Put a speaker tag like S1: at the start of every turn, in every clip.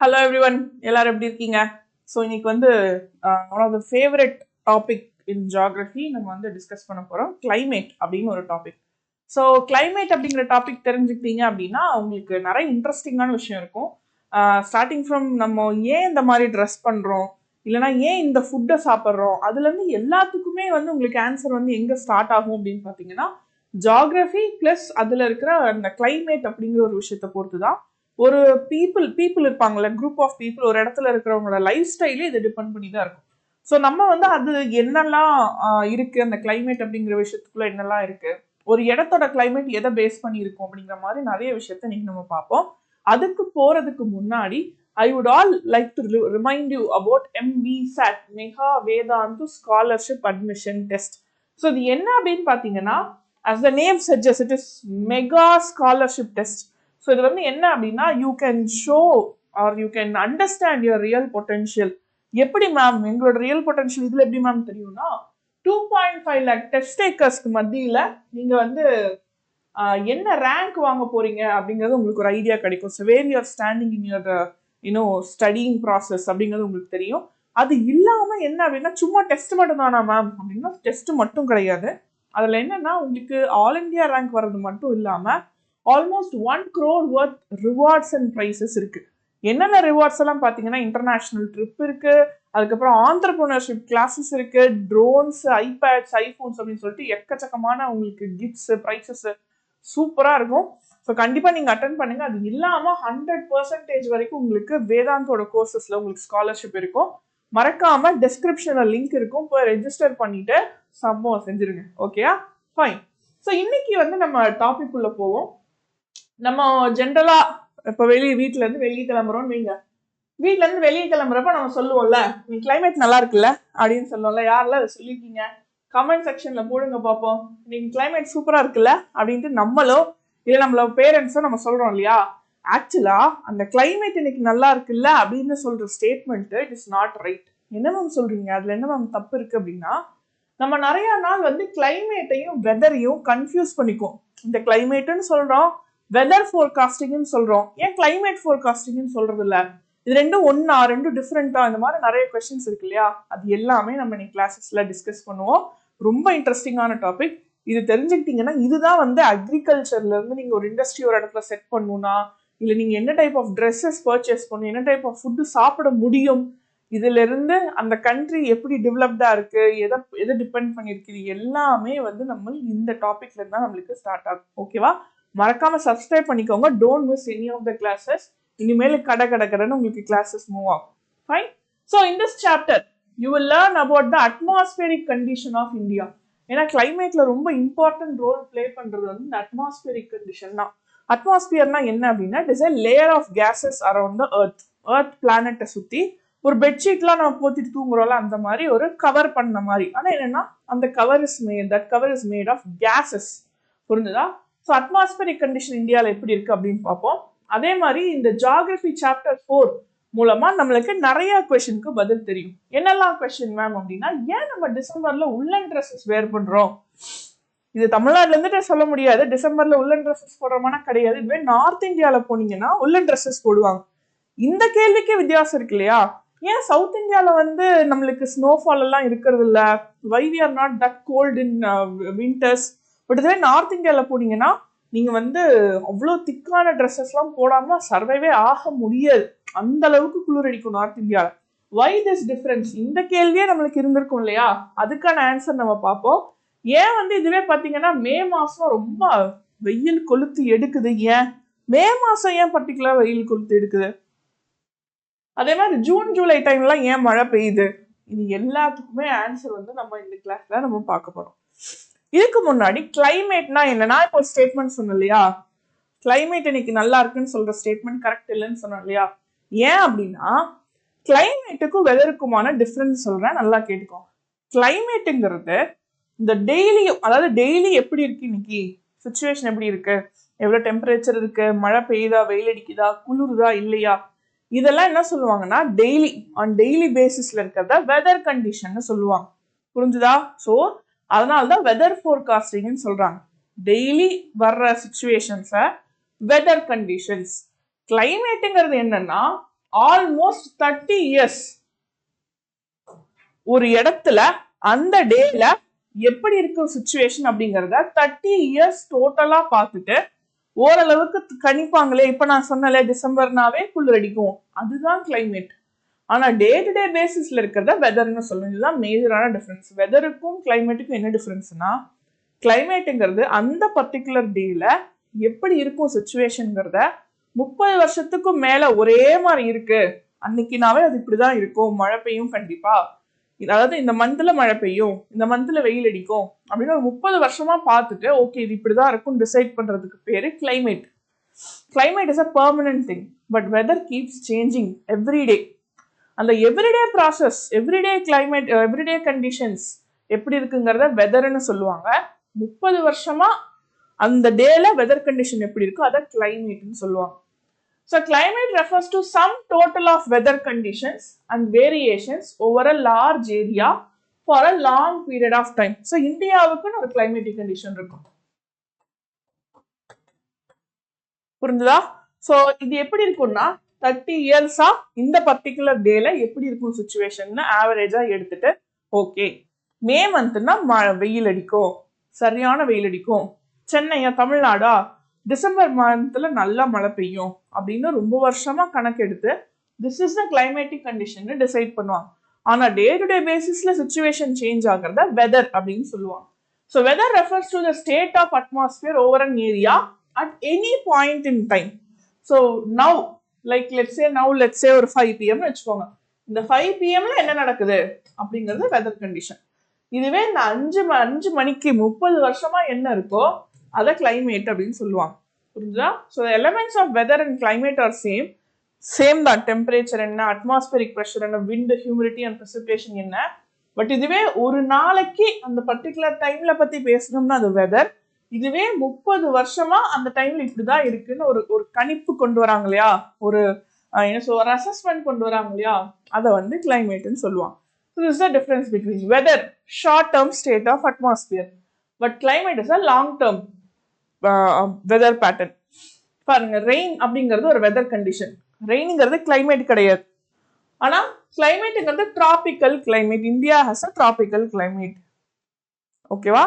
S1: Hello everyone, எல்லாரும் எப்படி இருக்கீங்க? ஸோ இன்னைக்கு வந்து one of the favourite topic in geography நம்ம வந்து டிஸ்கஸ் பண்ண போகிறோம். கிளைமேட் அப்படின்னு ஒரு டாபிக். ஸோ கிளைமேட் அப்படிங்கிற டாபிக் தெரிஞ்சுக்கிட்டீங்க அப்படின்னா உங்களுக்கு நிறைய இன்ட்ரெஸ்டிங்கான விஷயம் இருக்கும். ஸ்டார்டிங் ஃப்ரம் நம்ம ஏன் இந்த மாதிரி ட்ரெஸ் பண்ணுறோம், இல்லைனா ஏன் இந்த ஃபுட்டை சாப்பிட்றோம், அதுலேருந்து எல்லாத்துக்குமே வந்து உங்களுக்கு ஆன்சர் வந்து எங்கே ஸ்டார்ட் ஆகும் அப்படின்னு பார்த்தீங்கன்னா ஜியாகிரஃபி ப்ளஸ் அதில் இருக்கிற அந்த கிளைமேட் அப்படிங்கிற ஒரு விஷயத்தை பொறுத்து தான். ஒரு பீப்புள் இருப்பாங்கல்ல, குரூப் ஆஃப் பீப்புள் ஒரு இடத்துல இருக்கிறவங்களோட லைஃப் ஸ்டைலே இதை டிபெண்ட் பண்ணி தான் இருக்கும். ஸோ நம்ம வந்து அது என்னெல்லாம் இருக்கு, அந்த கிளைமேட் அப்படிங்கிற விஷயத்துக்குள்ள என்னெல்லாம் இருக்கு, ஒரு இடத்தோட கிளைமேட் எதை பேஸ் பண்ணி இருக்கும் அப்படிங்கிற மாதிரி நிறைய விஷயத்த நீங்க நம்ம பார்ப்போம். அதுக்கு போறதுக்கு முன்னாடி I would all like to remind you about MVSAT, mega Vedantu scholarship admission test. So இது என்ன அப்படின்னு பார்த்தீங்கன்னா, as the name suggests, it is mega scholarship test. So இது வந்து என்ன அப்படின்னா, you can show are you can understand your real potential. எப்படி ma'am எங்களோட ரியல் பொட்டன்ஷியல் இதில் எப்படி மேம் தெரியும்னா, 2.5 lakh டெஸ்ட் டேக்கர்ஸ்க்கு மத்தியில் நீங்கள் வந்து என்ன ரேங்க் வாங்க போறீங்க அப்படிங்கிறது உங்களுக்கு ஒரு ஐடியா கிடைக்கும். So where you are standing in your studying process அப்படிங்கிறது உங்களுக்கு தெரியும். அது இல்லாமல் என்ன அப்படின்னா, சும்மா டெஸ்ட் மட்டும் தானா மேம் அப்படின்னா, டெஸ்ட் மட்டும் கிடையாது. அதில் என்னன்னா, உங்களுக்கு ஆல் இண்டியா ரேங்க் வர்றது மட்டும் இல்லாமல் almost 1 crore worth rewards and prizes இருக்கு. என்னென்ன ரிவார்ட்ஸ் எல்லாம் பார்த்தீங்கன்னா, இன்டர்நேஷனல் ட்ரிப் இருக்கு, அதுக்கப்புறம் ஆண்டர்பிரினர்ஷிப் கிளாஸஸ் இருக்கு, ட்ரோன்ஸ், ஐபேட்ஸ், ஐபோன்ஸ் அப்படின்னு சொல்லிட்டு எக்கச்சக்கமான உங்களுக்கு கிஃப்ட்ஸ், ப்ரைஸஸ் சூப்பராக இருக்கும். ஸோ கண்டிப்பாக நீங்கள் அட்டன் பண்ணுங்க. அது இல்லாமல் 100% வரைக்கும் உங்களுக்கு வேதாந்தோட கோர்சஸில் உங்களுக்கு ஸ்காலர்ஷிப் இருக்கும். மறக்காம டெஸ்கிரிப்ஷனில் லிங்க் இருக்கும், போய் ரெஜிஸ்டர் பண்ணிட்டு சம்பவம் செஞ்சிருங்க. ஓகேயா? ஃபைன். ஸோ இன்னைக்கு வந்து நம்ம டாபிக் உள்ள போவோம். நம்ம ஜென்ரலா இப்ப வீட்டுல இருந்து வெளியே கிளம்புறோம்னு வைங்க. வீட்டுல இருந்து வெளியே கிளம்புறப்ப நம்ம சொல்லுவோம்ல, நீ கிளைமேட் நல்லா இருக்குல்ல அப்படின்னு சொல்லுவோம்ல. யாரெல்லாம் அதை சொல்லிருக்கீங்க? கமெண்ட் செக்ஷன்ல போடுங்க பார்ப்போம். இன்னைக்கு கிளைமேட் சூப்பரா இருக்குல்ல அப்படின்ட்டு நம்மளோ இல்ல நம்மளோட பேரண்ட்ஸோ நம்ம சொல்றோம் இல்லையா? ஆக்சுவலா அந்த கிளைமேட் இன்னைக்கு நல்லா இருக்குல்ல அப்படின்னு சொல்ற statement it is not right. என்ன மேம் சொல்றீங்க, அதுல என்ன மேம் தப்பு இருக்கு அப்படின்னா, நம்ம நிறைய நாள் வந்து கிளைமேட்டையும் வெதரையும் கன்ஃபியூஸ் பண்ணிக்கும். இந்த கிளைமேட்னு சொல்றோம், வெதர் ஃபோர்காஸ்டிங்னு சொல்றோம், ஏன் கிளைமேட் ஃபோர்காஸ்டிங்னு சொல்றது இல்ல? இது ரெண்டும் ஒன்னா, ரெண்டும் டிஃப்ரெண்டா? இந்த மாதிரி நிறைய கொஸ்டின்ஸ் இருக்கு இல்லையா? அது எல்லாமே நம்ம இன்னைக்கு கிளாஸஸ்ல டிஸ்கஸ் பண்ணுவோம். ரொம்ப இன்ட்ரெஸ்டிங்கான டாபிக். இது தெரிஞ்சுக்கிட்டீங்கன்னா, இதுதான் வந்து அக்ரிகல்ச்சர்ல இருந்து நீங்க ஒரு இண்டஸ்ட்ரி ஒரு இடத்துல செட் பண்ணணும்னா, இல்ல நீங்க என்ன டைப் ஆஃப் ட்ரெஸ்ஸஸ் பர்ச்சேஸ் பண்ணணும், என்ன டைப் ஆஃப் ஃபுட்டு சாப்பிட முடியும், இதுல இருந்து அந்த கண்ட்ரி எப்படி டெவலப்டா இருக்கு, எதை டிபெண்ட் பண்ணிருக்கு, இது எல்லாமே வந்து நம்ம இந்த டாபிக்ல இருந்தா நம்மளுக்கு ஸ்டார்ட் ஆகும். ஓகேவா? மறக்காம சப்ஸ்கிரைப் பண்ணிக்கோங்க. Don't miss any of the classes. இனிமேல் கடன்னு உங்களுக்கு கிளாஸஸ் மூவ் ஆகும். Fine. So in this chapter you will learn about the atmospheric condition of India. ஏன்னா கிளைமேட்ல ரொம்ப இம்பார்ட்டன்ட் ரோல் பிளே பண்றது வந்து இந்த அட்மாஸ்பியரிக் கண்டிஷன் தான். அட்மாஸ்பியர்னா என்ன அப்படின்னா, it is a layer of gases around the earth பிளானட்டை சுத்தி ஒரு பெட்ஷீட்லாம் நம்ம போத்திட்டு தூங்குறோம்ல, அந்த மாதிரி ஒரு கவர் பண்ண மாதிரி. ஆனா என்னன்னா, அந்த cover is made of gases. புரிஞ்சுதா? ஸோ அட்மாஸ்பியரிக் கண்டிஷன் இந்தியாவில் எப்படி இருக்கு அப்படின்னு பார்ப்போம். அதே மாதிரி இந்த ஜியாகிரபி சாப்டர் 4 மூலமா நம்மளுக்கு நிறைய கொஸ்டினுக்கு பதில் தெரியும். என்னெல்லாம் கொஸ்டின் மேம் அப்படின்னா, ஏன் நம்ம டிசம்பர்ல உள்ளன் ட்ரெஸ்ஸஸ் வேர் பண்றோம்? இது தமிழ்நாட்டுல இருந்துட்டு சொல்ல முடியாது, டிசம்பர்ல உள்ளன் ட்ரெஸ்ஸஸ் போடுறோம்னா கிடையாது. இதுவே நார்த் இந்தியாவில போனீங்கன்னா உள்ளன் ட்ரெஸ்ஸஸ் போடுவாங்க. இந்த கேள்விக்கே வித்தியாசம் இருக்கு இல்லையா? ஏன் சவுத் இந்தியாவில வந்து நம்மளுக்கு ஸ்னோஃபால் எல்லாம் இருக்கிறது இல்ல? Why we are not that cold in winters? But இதுவே நார்த் இந்தியாவில் போனீங்கன்னா நீங்க வந்து அவ்வளோ திக்கான ட்ரெஸ்ஸஸ்லாம் போடாம சர்வைவே ஆக முடியாது. அந்த அளவுக்கு குளிர் அடிக்கும் நார்த் இந்தியாவில். Why this difference? இந்த கேள்வியே நம்மளுக்கு இருந்திருக்கும் இல்லையா? அதுக்கான ஆன்சர் நம்ம பார்ப்போம். ஏன் வந்து இதுவே பார்த்தீங்கன்னா மே மாசம் ரொம்ப வெயில் கொளுத்து எடுக்குது? ஏன் மே மாசம் ஏன் பர்டிகுலர் வெயில் கொளுத்து எடுக்குது? அதே மாதிரி ஜூன் ஜூலை டைம்லாம் ஏன் மழை பெய்யுது? இது எல்லாத்துக்குமே ஆன்சர் வந்து நம்ம இந்த கிளாஸ்ல நம்ம பார்க்க போறோம். இதுக்கு முன்னாடி கிளைமேட்னா என்னன்னா, இப்போ ஸ்டேட்மெண்ட் சொன்னேன் இல்லையா, கிளைமேட் இன்னைக்கு நல்லா இருக்குன்னு சொல்ற ஸ்டேட்மெண்ட் கரெக்ட் இல்லைன்னு சொன்னோம் இல்லையா? ஏன் அப்படின்னா, கிளைமேட்டுக்கும் வெதருக்குமான டிஃபரன்ஸ் சொல்றேன், நல்லா கேட்டுக்கோங்க. கிளைமேட்டுங்கிறது இந்த டெய்லி, அதாவது டெய்லி எப்படி இருக்கு, இன்னைக்கு சுச்சுவேஷன் எப்படி இருக்கு, எவ்வளவு டெம்பரேச்சர் இருக்கு, மழை பெய்யுதா, வெயில் அடிக்குதா, குளிருதா இல்லையா, இதெல்லாம் என்ன சொல்லுவாங்கன்னா டெய்லி ஆன் டெய்லி பேசிஸ்ல இருக்கிறத வெதர் கண்டிஷன் சொல்லுவாங்க. புரிஞ்சுதா? ஸோ அதனால்தான் வெதர் ஃபோர்காஸ்டிங்னு சொல்றாங்க. டெய்லி வர்ற சிச்சுவேஷன்ஸை வெதர் கண்டிஷன்ஸ். கிளைமேட்டுங்கிறது என்னன்னா ஆல்மோஸ்ட் 30 இயர்ஸ் ஒரு இடத்துல அந்த டேல எப்படி இருக்கும் சுச்சுவேஷன் அப்படிங்கறத 30 இயர்ஸ் டோட்டலா பார்த்துட்டு ஓரளவுக்கு கணிப்பாங்களே. இப்ப நான் சொன்னல டிசம்பர்னாவே குளிர் அடிக்கும், அதுதான் கிளைமேட். ஆனா டே டு டே பேசிஸ்ல இருக்கிறத வெதர்னு சொல்லணும். இதுதான் மேஜரான டிஃபரன்ஸ். வெதருக்கும் கிளைமேட்டுக்கும் என்ன டிஃபரன்ஸ்னா, கிளைமேட்டுங்கிறது அந்த பர்டிகுலர் டேல எப்படி இருக்கும் சுச்சுவேஷன்ங்கிறத 30 வருஷத்துக்கும் மேல ஒரே மாதிரி இருக்கு அன்னைக்குனாவே அது இப்படிதான் இருக்கும். மழை பெய்யும் கண்டிப்பா, அதாவது இந்த மந்த்ல மழை பெய்யும், இந்த மந்த்ல வெயில் அடிக்கும் அப்படின்னு ஒரு 30 வருஷமா பார்த்துட்டு ஓகே இது இப்படிதான் இருக்கும் டிசைட் பண்றதுக்கு பேரு climate. Climate is a permanent thing, but weather keeps changing everyday. அந்த everyday process, everyday climate, everyday conditions எப்படி இருக்குங்கிறத வெதர்னு சொல்லுவாங்க. 30 வருஷமா அந்த டேல வெதர் கண்டிஷன் எப்படி இருக்கோ அதை கிளைமேட்னு சொல்லுவாங்க. So climate refers to some total of weather conditions and variations over a large area for a long period of time. So இந்தியாவுக்குன்னு ஒரு climatic condition இருக்கும். புரிஞ்சுதா? So இது எப்படி இருக்கும்னா 30 இயர்ஸா இந்த பர்டிகுலர் டேல எப்படி இருக்கும் சுச்சுவேஷன் ஆவரேஜா எடுத்துட்டு ஓகே மே மந்த்னா வெயில் அடிக்கும், சரியான வெயில் அடிக்கும். சென்னையா தமிழ்நாடா டிசம்பர் மந்த்ல நல்லா மழை பெய்யும் அப்படின்னு ரொம்ப வருஷமா கணக்கெடுத்து this is the climatic condition decide பண்ணுவாங்க. ஆனா டே டு டே பேசிஸ்ல சுச்சுவேஷன் சேஞ்ச் ஆகிறத வெதர் அப்படின்னு சொல்லுவாங்க. So weather refers to the state of atmosphere over an area at any point in time. So now like let's say ஒரு 5 PM வச்சுக்கோங்க. இந்த 5 PM என்ன நடக்குது அப்படிங்கிறது வெதர் கண்டிஷன். இதுவே இந்த 5 மணிக்கு 30 வருஷமா என்ன இருக்கோ அதை கிளைமேட் அப்படின்னு சொல்லுவாங்க. புரிஞ்சுதா? So elements of weather and climate are same தான். டெம்பரேச்சர் என்ன, அட்மாஸ்பியரிக் ப்ரெஷர் என்ன, விண்ட், ஹியூமிடிட்டி அண்ட் ப்ரெசிபிடேஷன் என்ன. பட் இதுவே ஒரு நாளைக்கு அந்த பர்டிகுலர் டைம்ல பத்தி பேசணும்னா அது வெதர். இதுவே 30 வருஷமா அந்த டைம்ல இப்படிதான் இருக்குன்னு ஒரு கணிப்பு கொண்டு வராங்க இல்லையா, ஒரு ஒரு அசஸ்மெண்ட் கொண்டு வராங்க இல்லையா, அதை வந்து கிளைமேட்னு சொல்லுவாங்க. So this is the difference between weather, short term state of atmosphere, but climate is a long term weather pattern. பாருங்க, ரெயின் அப்படிங்கிறது ஒரு வெதர் கண்டிஷன். ரெயின்ங்கிறது கிளைமேட் கிடையாது. ஆனா கிளைமேட்ங்கிறது tropical climate. India has a tropical climate. ஓகேவா?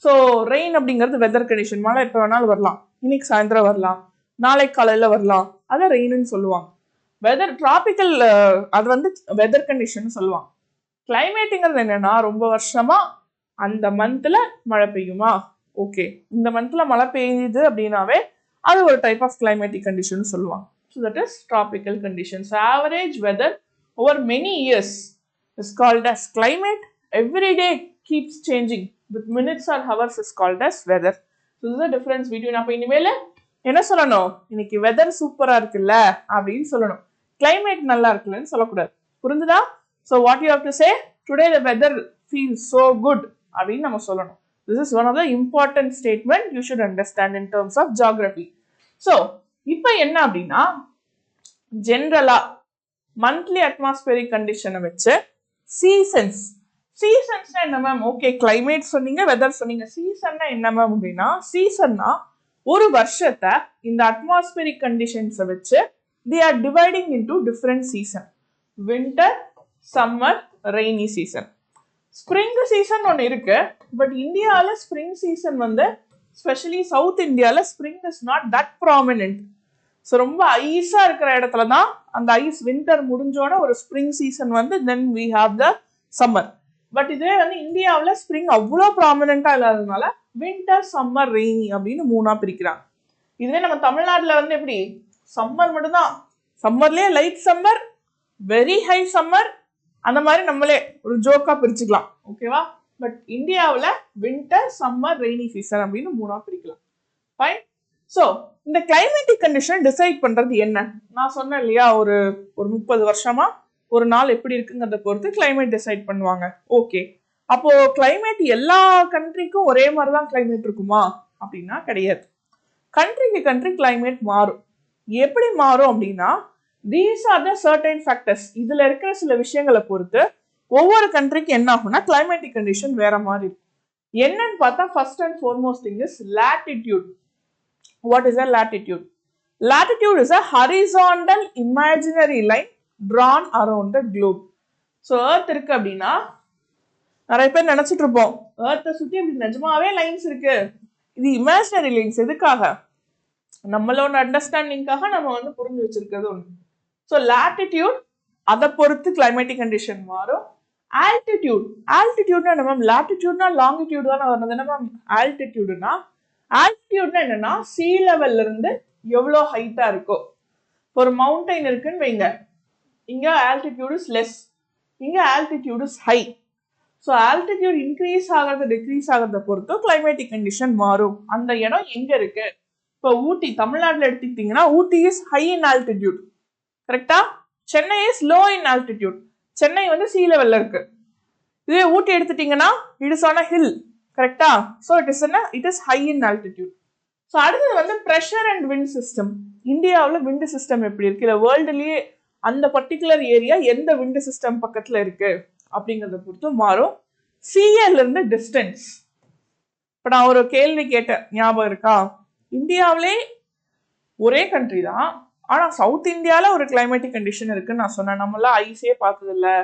S1: So rain அப்படிங்கிறது weather condition. மழை எப்போ வேணாலும் வரலாம், இன்னைக்கு சாயந்தரம் வரலாம், நாளைக்கு காலையில வரலாம், அதை ரெயின்னு சொல்லுவாங்க. வெதர் டிராபிக்கல் அது வந்து வெதர் கண்டிஷன் சொல்லுவாங்க. கிளைமேட்டுங்கிறது என்னன்னா ரொம்ப வருஷமா அந்த மந்த்ல மழை பெய்யுமா, ஓகே இந்த மந்த்ல மழை பெய்யுது அப்படின்னாவே அது ஒரு டைப் ஆஃப் கிளைமேட்டிக் கண்டிஷன் சொல்லுவாங்க. So that is tropical conditions. Average weather over many years is called as climate. Every day keeps changing with minutes or hours is called as weather. So this is difference between. அப்போ இனிமேல் என்ன சொல்லணும், இன்னைக்கு weather சூப்பரா இருக்குல்ல அப்படின்னு சொல்லணும், climate நல்லா இருக்குல்லன்னு சொல்லக்கூடாது. புரிஞ்சுதா? So what you have to say, today the weather feels so good அப்படின்னு நம்ம சொல்லணும். This is one of the important statement you should understand in terms of geography. So, இப்போ என்ன அப்படின்னா ஜெனரலா மந்த்லி அட்மாஸ்பியரிக் கண்டிஷனை வச்சு சீசன்ஸ் என்ன மேம்? ஓகே கிளைமேட் சொன்னீங்க, வெதர் சொன்னீங்க, சீசன்னா என்ன மேம் அப்படின்னா, சீசன்னா ஒரு வருஷத்தை இந்த அட்மாஸ்பியரிக் கண்டிஷன்ஸை வச்சு they are dividing into different season. Winter, summer, rainy season. Spring season ஒன்று இருக்கு. பட் இந்தியாவில் ஸ்ப்ரிங் சீசன் வந்து ஸ்பெஷலி சவுத் இந்தியாவில் spring is not that prominent. So ரொம்ப ஐஸா இருக்கிற இடத்துல தான் அந்த ஐஸ் வின்டர் முடிஞ்சோட ஒரு ஸ்ப்ரிங் சீசன் வந்து then we have the summer. But இதுவே வந்து இந்தியாவில் ஸ்ப்ரிங் அவ்வளோ ப்ராமினண்டா இல்லாததுனால வின்டர், சம்மர், ரெய்னி அப்படின்னு 3ஆ பிரிக்கிறாங்க. இதுவே நம்ம தமிழ்நாட்டில் வந்து எப்படி சம்மர் மட்டும்தான், சம்மர்லேயே light summer, very high summer, அந்த மாதிரி நம்மளே ஒரு ஜோக்கா பிரிச்சுக்கலாம். ஓகேவா? பட் இந்தியாவில் வின்டர், சம்மர், ரெய்னி சீசன் அப்படின்னு 3ஆ பிரிக்கலாம். ஃபைன். ஸோ இந்த கிளைமேட்டிக் கண்டிஷன் டிசைட் பண்றது என்ன, நான் சொன்னேன் இல்லையா, ஒரு 30 வருஷமா ஒரு நாள் எப்படி இருக்குங்கிறத பொறுத்து கிளைமேட் டிசைட் பண்ணுவாங்க. ஓகே, அப்போ கிளைமேட் எல்லா கண்ட்ரிக்கும் ஒரே மாதிரி தான் கிளைமேட் இருக்குமா அப்படின்னா கிடையாது. கண்ட்ரிக்கு கண்ட்ரி கிளைமேட் மாறும். எப்படி மாறும் அப்படின்னா, these are the certain factors. இதுல இருக்கிற சில விஷயங்களை பொறுத்து ஒவ்வொரு கண்ட்ரிக்கு என்ன ஆகும்னா கிளைமேட்டிக் கண்டிஷன் வேற மாதிரி இருக்கும். என்னன்னு பார்த்தா first and foremost thing is latitude. What is a latitude? latitude is a horizontal imaginary line drawn around the globe. So earth இருக்கு அப்படின்னா நிறைய பேர் நினைச்சிட்டு இருப்போம் ஏர்த்தை சுத்தி அப்படி நிஜமாவே லைன்ஸ் இருக்கு, இது இமேஜினரி லைன்ஸ். எதுக்காக? நம்மளோட அண்டர்ஸ்டாண்டிங்காக நம்ம வந்து புரிஞ்சு வச்சிருக்கிறது ஒன்று. ஸோ லாட்டிடியூட் அதை பொறுத்து கிளைமேட்டிக் கண்டிஷன் மாறும். ஆல்டிடியூட், ஆல்டிடியூட்னா என்ன மேம்? லாட்டிடியூட்னா லாங்கிடியூட் தானே வரணும். என்ன மேம் ஆல்டிடியூட்னா? ஆல்டிடியூட்னா என்னன்னா சீ லெவல்ல இருந்து எவ்வளோ ஹைட்டா இருக்கோ. ஒரு மவுண்டைன் இருக்குன்னு வைங்க, இங்க ஆல்டிடியூட் இஸ் லெஸ், இங்க altitude is high. So altitude increase ஆகிறது டிக்ரீஸ் ஆகிறத பொறுத்து கிளைமேட்டிக் கண்டிஷன் மாறும். அந்த இடம் எங்க இருக்கு? இப்போ ஊட்டி தமிழ்நாட்டில் எடுத்துக்கிட்டீங்கன்னா Ooty is high in altitude, கரெக்டா? Chennai is low in altitude, Chennai வந்து சீ லெவல்ல இருக்கு. இதே ஊட்டி எடுத்துட்டீங்கன்னா it is on a hill, கரெக்டா? So it is high in altitude. So அடுத்தது வந்து ப்ரெஷர் அண்ட் விண்ட் சிஸ்டம். இந்தியாவில் விண்ட் சிஸ்டம் எப்படி இருக்கு, இல்லை வேர்ல்டுலயே அந்த பர்டிகுலர் ஏரியா எந்த விண்ட் சிஸ்டம் பக்கத்துல இருக்கு அப்படிங்கிறத பொறுத்து மாறும். சிஎல்ல இருந்து டிஸ்டன்ஸ். இப்போ நான் ஒரு கேள்வி கேட்டேன், ஞாபகம் இருக்கா? இந்தியாவிலே ஒரே கண்ட்ரி தான், ஆனா சவுத் இந்தியாவில் ஒரு கிளைமேட்டிக் கண்டிஷன் இருக்குன்னு நான் சொன்னேன். நம்மளாம் ஐஸே பார்த்தது இல்லை,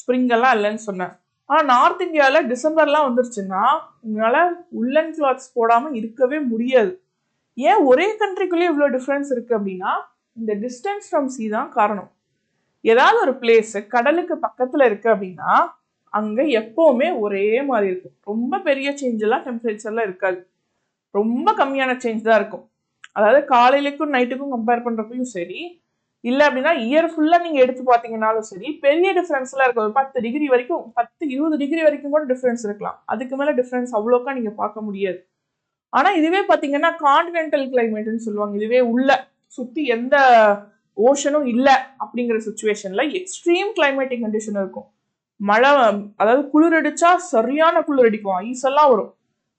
S1: ஸ்ப்ரிங் எல்லாம் இல்லைன்னு சொன்னேன். ஆனா நார்த் இந்தியாவில் டிசம்பர்லாம் வந்துருச்சுன்னா உங்களால உள்ளன் கிளாத்ஸ் போடாம இருக்கவே முடியாது. ஏன் ஒரே கண்ட்ரிக்குள்ளேயே இவ்வளோ டிஃப்ரென்ஸ் இருக்கு அப்படின்னா இந்த டிஸ்டன்ஸ் ஃப்ரம் சி தான் காரணம். ஏதாவது ஒரு பிளேஸ் கடலுக்கு பக்கத்துல இருக்கு அப்படின்னா அங்க எப்பவுமே ஒரே மாதிரி இருக்கும். ரொம்ப பெரிய சேஞ்ச் எல்லாம் டெம்பரேச்சர்ல இருக்காது, ரொம்ப கம்மியான சேஞ்ச் தான் இருக்கும். அதாவது காலையிலுக்கும் நைட்டுக்கும் கம்பேர் பண்றப்பையும் சரி, இல்லை அப்படின்னா இயர் ஃபுல்லா நீங்க எடுத்து பார்த்தீங்கன்னாலும் சரி, பெரிய டிஃபரன்ஸ்லாம் இருக்கும். 10 டிகிரி வரைக்கும், 10-20 டிகிரி வரைக்கும் கூட டிஃபரன்ஸ் இருக்கலாம். அதுக்கு மேல டிஃபரன்ஸ் அவ்வளோக்கா நீங்க பார்க்க முடியாது. ஆனா இதுவே பாத்தீங்கன்னா கான்டினென்டல் கிளைமேட்னு சொல்லுவாங்க. இதுவே உள்ள சுத்தி எந்த ஓஷனும் இல்லை அப்படிங்கிற சுச்சுவேஷன்ல எக்ஸ்ட்ரீம் கிளைமேட்டிக் கண்டிஷன் இருக்கும். மழை, அதாவது குளிர் அடிச்சா சரியான குளிர் அடிக்கும், ஐஸ் எல்லாம் வரும்.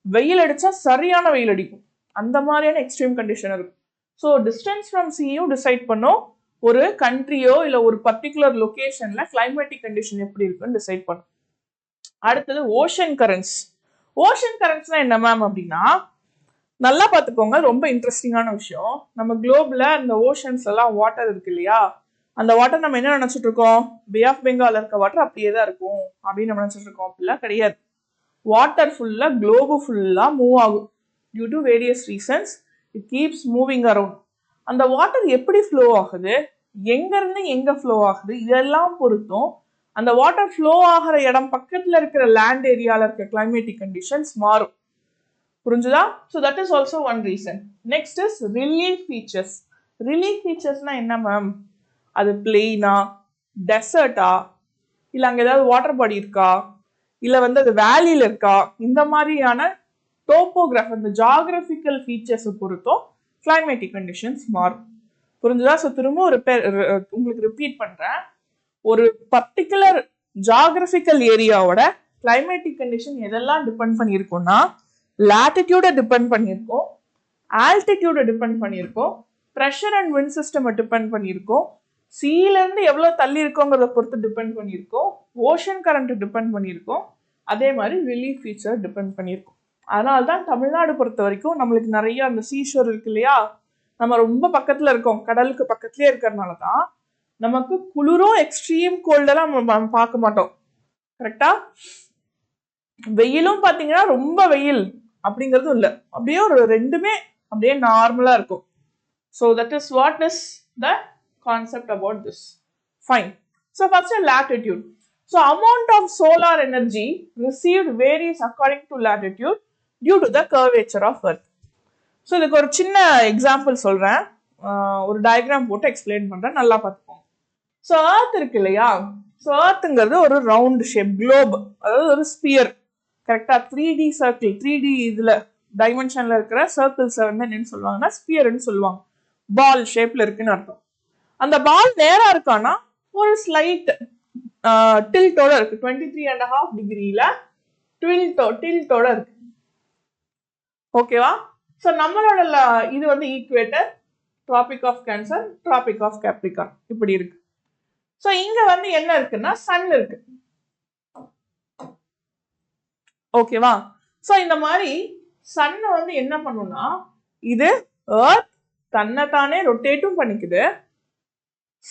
S1: வெயில் அடிச்சா சரியான வெயில் அடிக்கும். அந்த மாதிரியான எக்ஸ்ட்ரீம் கண்டிஷன் இருக்கும். ஸோ டிஸ்டன்ஸ் ஃப்ரம் சீயும் டிசைட் பண்ணும் ஒரு கண்ட்ரியோ இல்லை ஒரு பர்டிகுலர் லொகேஷன்ல கிளைமேட்டிக் கண்டிஷன் எப்படி இருக்குன்னு டிசைட் பண்ணும். அடுத்தது ஓஷன் கரண்ட்ஸ். ஓஷன் கரண்ட்ஸ்னா என்ன மேம் அப்படின்னா, நல்லா பார்த்துக்கோங்க, ரொம்ப இன்ட்ரெஸ்டிங்கான விஷயம். நம்ம குளோப்ல இந்த ஓஷன்ஸ் எல்லாம் வாட்டர் இருக்கு இல்லையா, அந்த வாட்டர் நம்ம என்ன நினைச்சிட்டு இருக்கோம், பே ஆஃப் பெங்கால் இருக்க வாட்டர் அப்படியே தான் இருக்கும் அப்படின்னு நம்ம நினைச்சிட்டு இருக்கோம். அப்படிலாம் கிடையாது. வாட்டர் ஃபுல்லா குளோபு ஃபுல்லா மூவ் ஆகும். Due to various reasons it keeps moving around. அந்த வாட்டர் எப்படி ஃப்ளோ ஆகுது, எங்க இருந்து எங்க ஃப்ளோ ஆகுது, இதெல்லாம் பொறுத்தும் அந்த வாட்டர் ஃப்ளோ ஆகிற இடம் பக்கத்துல இருக்கிற லேண்ட் ஏரியால இருக்க கிளைமேட்டிக் கண்டிஷன்ஸ் மாறும். புரிஞ்சுதா? So that is also one reason. Next is relief features. Relief ஃபீச்சர்ஸ்னா என்ன மேம்? அது பிளெயினா, டெசர்ட்டா, இல்லை அங்கே ஏதாவது வாட்டர் பாடி இருக்கா, இல்லை வந்து அது வேலியில் இருக்கா, இந்த மாதிரியான டோப்போகிராஃப், அந்த ஜாகிரபிக்கல் ஃபீச்சர்ஸை பொறுத்தும் கிளைமேட்டிக் கண்டிஷன்ஸ் மாறும். புரிஞ்சுதா? ஸோ திரும்ப உங்களுக்கு ரிப்பீட் பண்றேன். ஒரு பர்டிகுலர் ஜாகிரபிக்கல் ஏரியாவோட கிளைமேட்டிக் கண்டிஷன் எதெல்லாம் டிபெண்ட் பண்ணியிருக்கோம்னா, லாட்டிடியூடை டிபெண்ட் பண்ணியிருக்கோம், ஆல்டிடியூடை டிபெண்ட் பண்ணியிருக்கோம், pressure and wind system depend பண்ணியிருக்கோம், சீலேருந்து எவ்வளோ தள்ளி இருக்கோங்கிறத பொறுத்து டிபெண்ட் பண்ணியிருக்கோம், ஓஷன் கரண்ட் டிபெண்ட் பண்ணியிருக்கோம், அதே மாதிரி ரிலீஃப் ஃபீச்சர் டிபெண்ட் பண்ணியிருக்கோம். அதனால தான் தமிழ்நாடு பொறுத்த வரைக்கும் நம்மளுக்கு நிறைய அந்த சீஷோர் இருக்கு இல்லையா, நம்ம ரொம்ப பக்கத்தில் இருக்கோம், கடலுக்கு பக்கத்துலேயே இருக்கிறதுனால தான் நமக்கு குளிரும் எக்ஸ்ட்ரீம் கோல்டெல்லாம் நம்ம பார்க்க மாட்டோம். கரெக்டா? வெயிலும் பார்த்தீங்கன்னா ரொம்ப வெயில் அப்படிங்கிறதும் இல்லை, அப்படியே ஒரு ரெண்டுமே அப்படியே நார்மலா இருக்கும். So that is what is the concept about this. Fine. So first latitude. So amount of solar energy received varies according to latitude due to the curvature of earth. So இதுக்கு ஒரு சின்ன எக்ஸாம்பிள் சொல்றேன், ஒரு diagram போட்டு explain பண்றேன், நல்லா பார்த்துக்கோங்க. So earth இருக்கு இல்லையா, ஸோ எர்த்துங்கிறது ஒரு ரவுண்ட் ஷேப் குளோப், அதாவது ஒரு ஸ்பியர். கரெக்டா? 3D சர்க்கிள், 3D இதுல டைமென்ஷன்ல இருக்கிற சர்க்கிள்ஸ் வந்து என்னன்னு சொல்லுவாங்கன்னா ஸ்பியர்னு சொல்லுவாங்க. பால் ஷேப்ல இருக்குன்னு அர்த்தம். அந்த பால் நேரா இருக்கானா ஒரு ஸ்லைட் டில்ட்டோட இருக்கு, 23.5 டிகிரியில டில்ட்டோட இருக்கு. ஓகேவா? ஸோ நம்மளோட இது வந்து equator, Tropic of Cancer, Tropic of Capricorn இப்படி இருக்கு. ஸோ இங்க வந்து என்ன இருக்குன்னா சன் இருக்கு. ஓகேவா? ஸோ இந்த மாதிரி சன் வந்து என்ன பண்ணும்னா, இது எர்த் தன்னைத்தானே ரொட்டேட்டும் பண்ணிக்குது,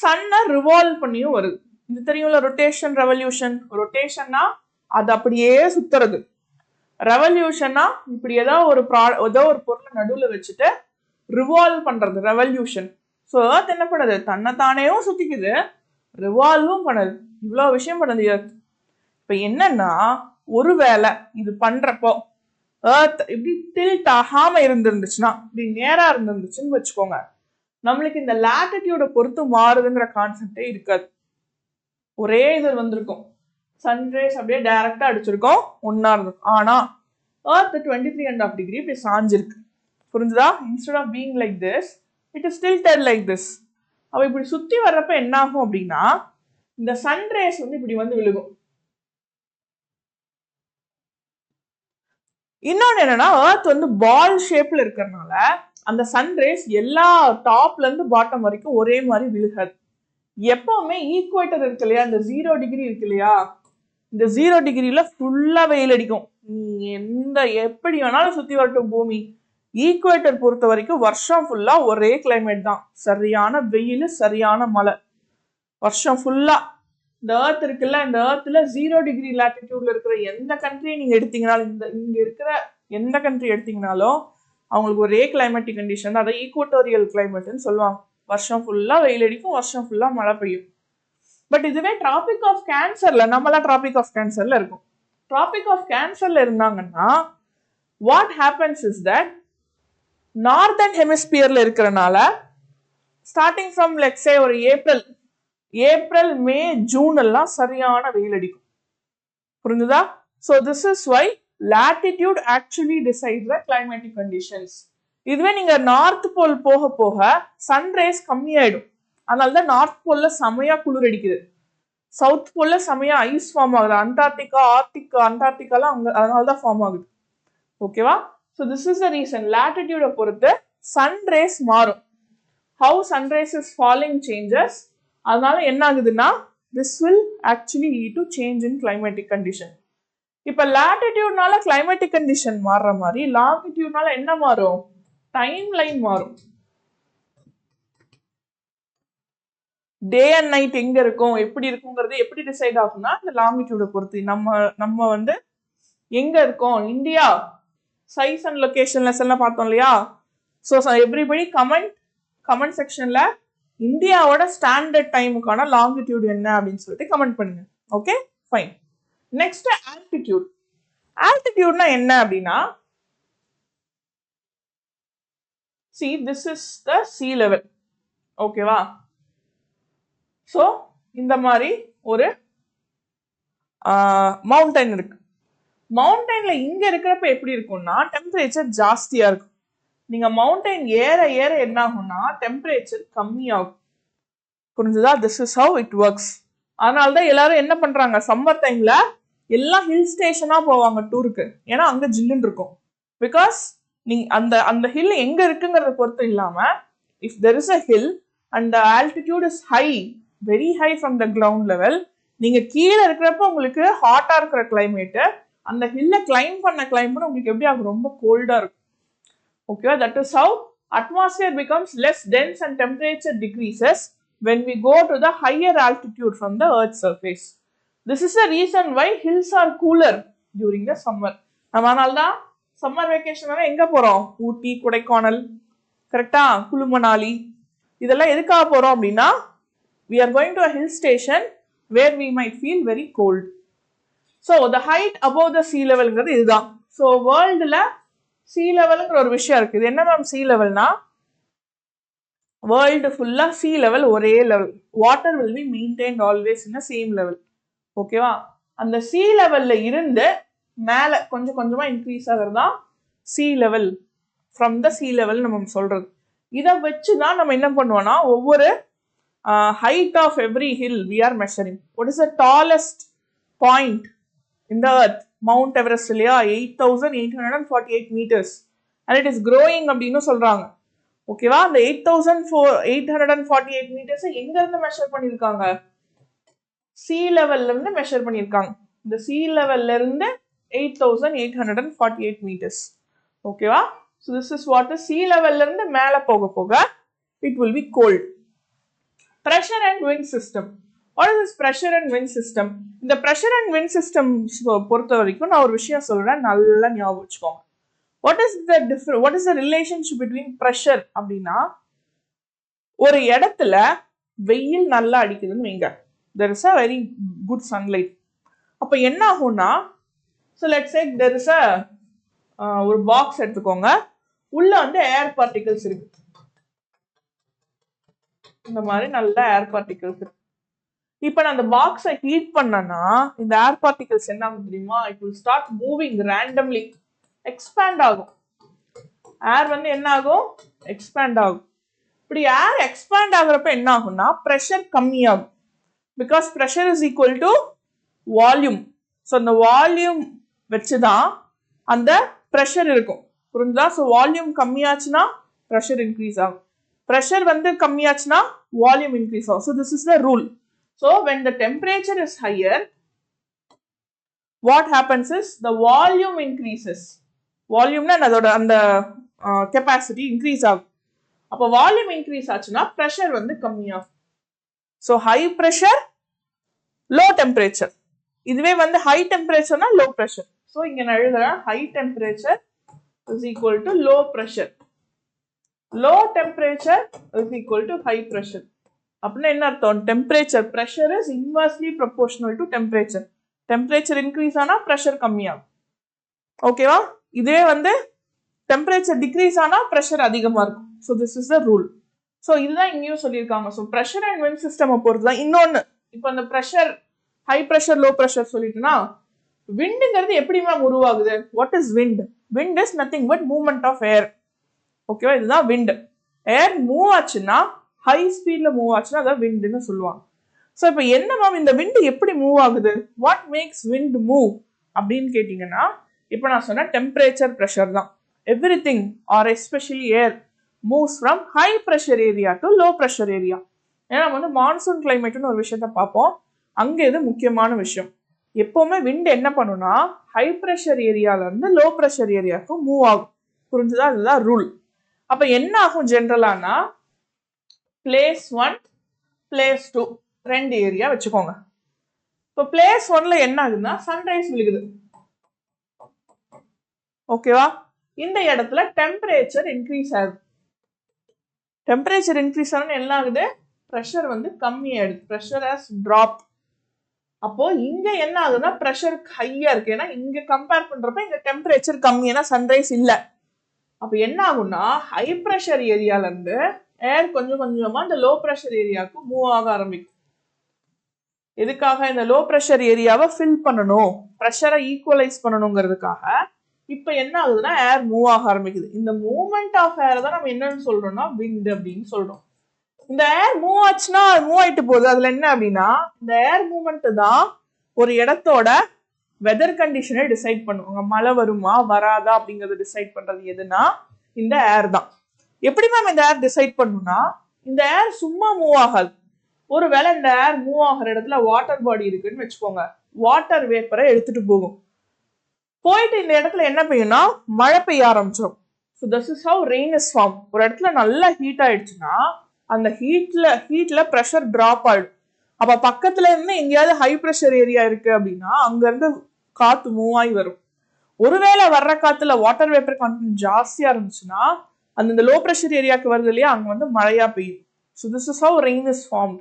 S1: சன்னை ரிவால்வ் பண்ணியும் வருது. இது தெரியும்ல ரொட்டேஷன் ரெவல்யூஷன். ரொட்டேஷன்னா அது அப்படியே சுத்துறது, ரெவல்யூஷன்னா இப்படி ஏதோ ஒரு பொருளை நடுவில் வச்சுட்டு ரிவால்வ் பண்றது ரெவல்யூஷன். ஸோ எர்த் என்ன பண்ணுது, தன்னைத்தானேவும் சுத்திக்குது, ரிவால்வும் பண்ணுது, இவ்வளோ விஷயம் பண்ணுது எர்த். இப்போ என்னன்னா ஒருவேளை இது பண்றப்போ எர்த் இப்படி டில்ட் ஆகாம இருந்துருந்துச்சுன்னா, இப்படி நேரா இருந்துருந்துச்சுன்னு வச்சுக்கோங்க, நம்மளுக்கு இந்த லாட்டிடியூடை பொறுத்து மாறுதுங்கிற கான்செப்டே இருக்காது. ஒரே இது வந்திருக்கும், சன்ரைஸ் அப்படியே டைரக்டா அடிச்சிருக்கோம், ஒன்னா இருந்திருக்கும். ஆனா எர்த் 23.5 டிகிரி இப்படி சாஞ்சிருக்கு, புரிஞ்சுதா? Instead of being like this, it is tilted like this. அவ இப்படி சுத்தி வர்றப்ப என்ன ஆகும் அப்படின்னா, இந்த சன்ரைஸ் வந்து இப்படி வந்து விழுகும். இன்னொன்னு என்னன்னா, எர்த் வந்து பால் ஷேப்ல இருக்கிறதுனால அந்த சன்ரைஸ் எல்லா டாப்ல இருந்து பாட்டம் வரைக்கும் ஒரே மாதிரி விழுகாது. எப்பவுமே ஈக்குவேட்டர் இருக்கு இல்லையா, இந்த 0 டிகிரி இருக்கு இல்லையா, இந்த 0 டிகிரியில ஃபுல்லா வெயில் அடிக்கும். எந்த எப்படி வேணாலும் சுத்தி வரட்டும் பூமி, ஈக்குவேட்டர் பொறுத்த வரைக்கும் வருஷம் ஃபுல்லா ஒரே கிளைமேட் தான், சரியான வெயில் சரியான மழை வருஷம் ஃபுல்லா. இந்த எர்த் இருக்குல்ல, இந்த எர்த்ல 0 டிகிரி லாட்டிடியூட்ல இருக்கிற எந்த கண்ட்ரியை நீங்க எடுத்தீங்கனாலும், இங்க இருக்கிற எந்த கண்ட்ரி எடுத்தீங்கனாலும் அவங்களுக்கு ஒரே கிளைமேட்டிக் கண்டிஷன் தான், அதை ஈக்குவட்டோரியல் கிளைமேட்னு சொல்லுவாங்க. வருஷம் ஃபுல்லா வெயில் அடிக்கும், வருஷம் ஃபுல்லா மழை பெய்யும். பட் இதுவே டிராபிக் ஆஃப் கேன்சர்ல, நம்மளாம் டிராபிக் ஆஃப் கேன்சர்ல இருக்கும். டிராபிக் ஆஃப் கேன்சர்ல இருந்தாங்கன்னா what happens is that, northern ஹெமிஸ்பியர்ல இருக்கிறனால ஸ்டார்டிங் ஃப்ரம் லெட்ஸ் சே ஒரு ஏப்ரல் மே ஜூன் எல்லாம் சரியான வெயில் அடிக்கும், புரிஞ்சுதா? So this is why latitude actually decides the climatic conditions. இதுவே நீங்க நார்த் போல் போக போக சன்ரைஸ் கம்மியாயிடும், அதனாலதான் நார்த் போல்ல செமையா குளிர் அடிக்குது, சவுத் போல்ல செமையா ஐஸ் ஃபார்ம் ஆகுது, அண்டார்டிகாலாம் அங்க அதனாலதான் ஃபார்ம் ஆகுது. ஓகேவா? So this is the reason, latitude பொறுத்து சன்ரைஸ் மாறும். How sunrise is falling changes. அதனால என்ன ஆகுதுன்னா, this will actually lead to change in climatic condition. இப்ப லாட்டிடியூட்னால கிளைமேட்டிக் கண்டிஷன் மாறுற மாதிரி லாங்கிடியூட்னால என்ன மாறும், டைம் லைன் மாறும். டே அண்ட் நைட் எங்க இருக்கும் எப்படி இருக்குங்கிறது எப்படி டிசைட் ஆகும்னா, இந்த லாங்கிடியூட பொறுத்து. நம்ம வந்து எங்க இருக்கோம், இந்தியா சைஸ் அண்ட் லொகேஷன் லெசன்ல பார்த்தோம் இல்லையா. ஸோ எவ்ரிபடி கமெண்ட் செக்ஷன்ல இந்தியாவோட ஸ்டாண்டர்ட் டைமுக்கான லாங்கிடியூட் என்ன அப்படின்னு சொல்லிட்டு கமெண்ட் பண்ணுங்க. Okay fine. Next altitude. ஆல்டிடியூட்னா என்ன அப்படின்னா, see this is the sea level. ஓகேவா? ஸோ இந்த மாதிரி ஒரு மவுண்டைன் இருக்கு. மவுண்டைன்ல இங்க இருக்கிறப்ப எப்படி இருக்கும்னா டெம்பரேச்சர் ஜாஸ்தியா இருக்கும். நீங்க மவுண்டைன் ஏற ஏற என்ன ஆகும்னா டெம்பரேச்சர் கம்மியாகும், புரிஞ்சுதா? This is how it works. அதனாலதான் எல்லாரும் என்ன பண்றாங்க, சம்மர் டைம்ல எல்லாம் ஹில் ஸ்டேஷனா போவாங்க டூருக்கு, ஏன்னா அங்க ஜில்லுன்னு இருக்கும். பிகாஸ் நீ அந்த ஹில் எங்க இருக்குங்கிறத பொறுத்து இல்லாம, if there is a hill and the altitude is high, very high from the ground level, நீங்க கீழே இருக்கிறப்ப உங்களுக்கு ஹாட்டா இருக்கிற கிளைமேட்டு, அந்த ஹில்ல கிளைம் பண்ண உங்களுக்கு எப்படி ஆகும், ரொம்ப கோல்டா இருக்கும். ஓகேவா? That is how atmosphere becomes less dense and temperature decreases when we go to the higher altitude from the earth's surface. This is the reason why hills are cooler during the summer. நம்ம அதனால்தான் summer vacation எங்க போறோம், ஊட்டி, கொடைக்கானல், கரெக்டா, குளு மணாலி, இதெல்லாம் எதுக்காக போறோம் அப்படின்னா, we are going to a hill station where we might feel very cold. So the height above the sea levelங்கிறது இதுதான். ஸோ வேர்ல்டுல சி லெவலுங்கிற ஒரு விஷயம் இருக்கு. இது என்ன மேம் சி லெவல்னா, வேர்ல்டு ஃபுல்லா சி லெவல் ஒரே level, water will be maintained always in same level. ஓகேவா? அந்த சி லெவல்ல இருந்து மேல கொஞ்சம் கொஞ்சமா இன்க்ரீஸ் ஆகிறது தான் sea level, from the sea level நம்ம சொல்றது. இதை வச்சுதான் நம்ம என்ன பண்ணுவோம்னா, ஒவ்வொரு height of every hill we are measuring. What is the tallest point in the earth? Mount Everest இல்லையா, 8,848 meters and it is growing அப்படின்னு சொல்றாங்க. ஓகேவா? அந்த 8,848 meters எங்க இருந்து மெஷர் பண்ணிருக்காங்க, சி லெவல்ல இருந்து மெஷர் பண்ணிருக்காங்க. இந்த சி லெவல்ல இருந்து 8,848 meters. ஓகேவா? So this is what C லெவல்ல இருந்து மேல போக போக it will be cold. Pressure and wind system. What is this pressure and wind system? இந்த pressure and wind system பொறுத்த வரைக்கும் நான் ஒரு விஷயம் சொல்றேன், நல்லா ஞாபகம் வச்சுக்கோங்க. What is the relationship between pressure அப்படின்னா, ஒரு இடத்துல வெயில் நல்லா அடிக்குதுன்னு வைங்க, there is a very good sunlight. அப்ப என்ன ஆகும்னா, so let's say there is a ஒரு பாக்ஸ் எடுத்துக்கோங்க, உள்ள வந்து ஏர் பார்ட்டிகல்ஸ் இருக்கு, இந்த மாதிரி நல்ல ஏர் பார்ட்டிகல்ஸ் இருக்கு. இப்ப நான் அந்த பாக்ஸை ஹீட் பண்ணனா இந்த ஏர் பார்ட்டிகல்ஸ் என்ன ஆகும் தெரியுமா? It will start moving randomly, expand ஆகும். ஏர் வந்து என்ன ஆகும்? எக்ஸ்பேண்ட் ஆகும். இப்படி ஏர் எக்ஸ்பேண்ட் ஆகுறப்ப என்ன ஆகும்னா ப்ரெஷர் கம்மியாகும். Because pressure is equal to volume. So அந்த வால்யூம் வச்சுதான் அந்த ப்ரெஷர் இருக்கும், புரிஞ்சுதா? ஸோ வால்யூம் கம்மியாச்சுன்னா ப்ரெஷர் இன்க்ரீஸ் ஆகும், ப்ரெஷர் வந்து கம்மியாச்சுன்னா வால்யூம் இன்க்ரீஸ் ஆகும். So this is the rule. So when the temperature is higher, what happens is the volume increases. வால்யூம்னா அதோட அந்த கெப்பாசிட்டி இன்க்ரீஸ் ஆகும். அப்போ வால்யூம் இன்க்ரீஸ் ஆச்சுன்னா ப்ரெஷர் வந்து கம்மியாகும். So high pressure, low temperature. இதுவே வந்து ஹை டெம்பரேச்சர்னா லோ ப்ரெஷர். ஸோ இங்க நான் எழுதுறேன், high temperature is equal to low pressure, low temperature is equal to high pressure. அப்படின்னா என்ன அர்த்தம்? Temperature, pressure is inversely proportional to temperature. Temperature increase ஆனா pressure கம்மியாகும். ஓகேவா? இதே வந்து டெம்பரேச்சர் டிக்ரீஸ் ஆனா ப்ரெஷர் அதிகமா இருக்கும். So this is the rule. So இதுதான் இங்கேயும் சொல்லியிருக்காங்க. So pressure and wind system பொறுத்து தான். இன்னொன்னு, இப்போ அந்த pressure high pressure low pressure சொல்லிட்டுனா, விண்டுங்கிறது எப்படி மேம் உருவாகுது? What is wind? Wind is nothing but movement of air. ஓகேவா? இதுதான் விண்ட். ஏர் மூவ் ஆச்சுன்னா, ஹை ஸ்பீட்ல மூவ் ஆச்சுன்னா அதான் விண்டுன்னு சொல்லுவாங்க. ஸோ இப்போ என்ன மேம் இந்த விண்டு எப்படி மூவ் ஆகுது? வாட் மேக்ஸ் விண்ட் மூவ் அப்படின்னு கேட்டீங்கன்னா, இப்போ நான் சொன்ன டெம்பரேச்சர், ப்ரெஷர் தான். Everything or especially air moves from high pressure area to low pressure area. ஏன்னா நம்ம வந்து மான்சூன் கிளைமேட்னு ஒரு விஷயத்த பார்ப்போம், அங்கே இது முக்கியமான விஷயம். எப்பவுமே விண்ட் என்ன பண்ணுன்னா ஹை ப்ரெஷர் ஏரியால இருந்து லோ ப்ரெஷர் ஏரியாவுக்கு மூவ் ஆகும், புரிஞ்சுதா? அதுதான் ரூல். அப்ப என்ன ஆகும் ஜென்ரலானா, பிளேஸ் 1 பிளேஸ் 2 ரெண்டு ஏரியா வச்சுக்கோங்க. இப்போ பிளேஸ் 1ல என்ன ஆகுதுன்னா சன்ரைஸ் விழுகுது. ஓகேவா? இந்த இடத்துல டெம்பரேச்சர் இன்க்ரீஸ் ஆகுது. டெம்பரேச்சர் இன்க்ரீஸ் ஆனா என்ன ஆகுது? ப்ரெஷர் வந்து கம்மி ஆயிடுது, ப்ரெஷர் ஹஸ் டிராப். அப்போ இங்க என்ன ஆகுதுன்னா ப்ரெஷர் ஹையா இருக்கு, ஏன்னா இங்க கம்பேர் பண்றப்ப இங்க டெம்பரேச்சர் கம்மி, ஏன்னா சன்ரைஸ் இல்ல. அப்ப என்ன ஆகும்னா ஹை ப்ரெஷர் ஏரியால இருந்து ஏர் கொஞ்சம் கொஞ்சமா இந்த லோ ப்ரெஷர் ஏரியாவுக்கு மூவ் ஆக ஆரம்பிக்கும். எதுக்காக? இந்த லோ ப்ரெஷர் ஏரியாவை ஃபில் பண்ணணும், ப்ரெஷரை ஈக்குவலைஸ் பண்ணணுங்கிறதுக்காக. இப்ப என்ன ஆகுதுன்னா ஏர் மூவ் ஆக ஆரம்பிக்குது. இந்த மூவ்மெண்ட் ஆஃப் ஏர் தான் நம்ம என்னன்னு சொல்றோம்னா விண்ட் அப்படின்னு சொல்றோம். இந்த ஏர் மூவ் ஆச்சுன்னா மூவ் ஆயிட்டு போகுது. அதுல என்ன அப்படின்னா, இந்த ஏர் மூவ்மெண்ட் தான் ஒரு இடத்தோட வெதர் கண்டிஷனை டிசைட் பண்ணுவாங்க. மழை வருமா வராதா அப்படிங்கறத டிசைட் பண்றது எதுனா இந்த ஏர் தான். எப்படி மேம் இந்த ஏர் டிசைட் பண்ணுனா, இந்த ஏர் சும்மா மூவ் ஆகாது. ஒருவேளை இந்த ஏர் மூவ் ஆகிற இடத்துல வாட்டர் பாடி இருக்குன்னு வச்சுக்கோங்க, வாட்டர் வேப்பரை எடுத்துட்டு போகும். போயிட்டு இந்த இடத்துல என்ன பெய்யும்னா மழை பெய்ய ஆரம்பிச்சிடும். So this is how rain is form. ஒரு இடத்துல நல்லா ஹீட் ஆயிடுச்சுன்னா அந்த ஹீட்ல ப்ரெஷர் டிராப் ஆயிடும். அப்ப பக்கத்துல இருந்து எங்கேயாவது ஹை ப்ரெஷர் ஏரியா இருக்கு அப்படின்னா அங்க இருந்து காத்து மூவ் ஆகி வரும். ஒருவேளை வர்ற காத்துல வாட்டர் வேப்பர் கண்டென்ட் ஜாஸ்தியா இருந்துச்சுன்னா அந்த லோ ப்ரெஷர் ஏரியாவுக்கு வருது இல்லையா, அங்க வந்து மழையா பெய்யும். So this is how rain is formed.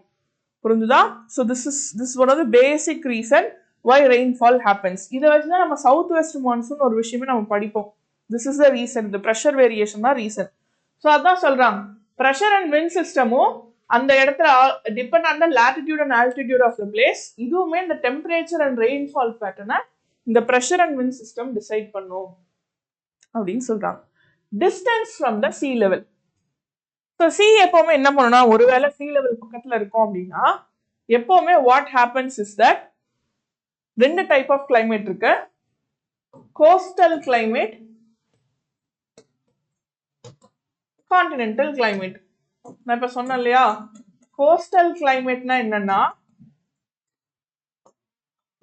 S1: புரிஞ்சுதா? So this one of the basic reason why rainfall happens. இதை வச்சுதான் நம்ம சவுத் வெஸ்ட் மான்சூன் ஒரு விஷயமே நம்ம படிப்போம். This is the reason, the pressure variation தான் ரீசன். ஸோ அதான் சொல்றாங்க, ப்ரெஷர் அண்ட் விண்ட் சிஸ்டமும் அந்த இடத்துல depend on the latitude and altitude of the place. இதுவுமே இந்த டெம்பரேச்சர் அண்ட் ரெயின்ஃபால் பேட்டர்னை இந்த pressure and wind system decide பண்ணும் அப்படின்னு சொல்றாங்க. Distance from the sea level. So sea எப்பவுமே என்ன பண்ணுன்னா, ஒருவேளை சீ லெவல் பக்கத்துல இருக்கும் அப்படின்னா எப்பவுமே வாட் ஹேப்பன்ஸ் இஸ் தட் ரெண்டு டைப் ஆஃப் கிளைமேட் இருக்கு. Coastal climate, continental climate. நான் இப்ப சொன்னேன் இல்லையா, கோஸ்டல் கிளைமேட்னா என்னன்னா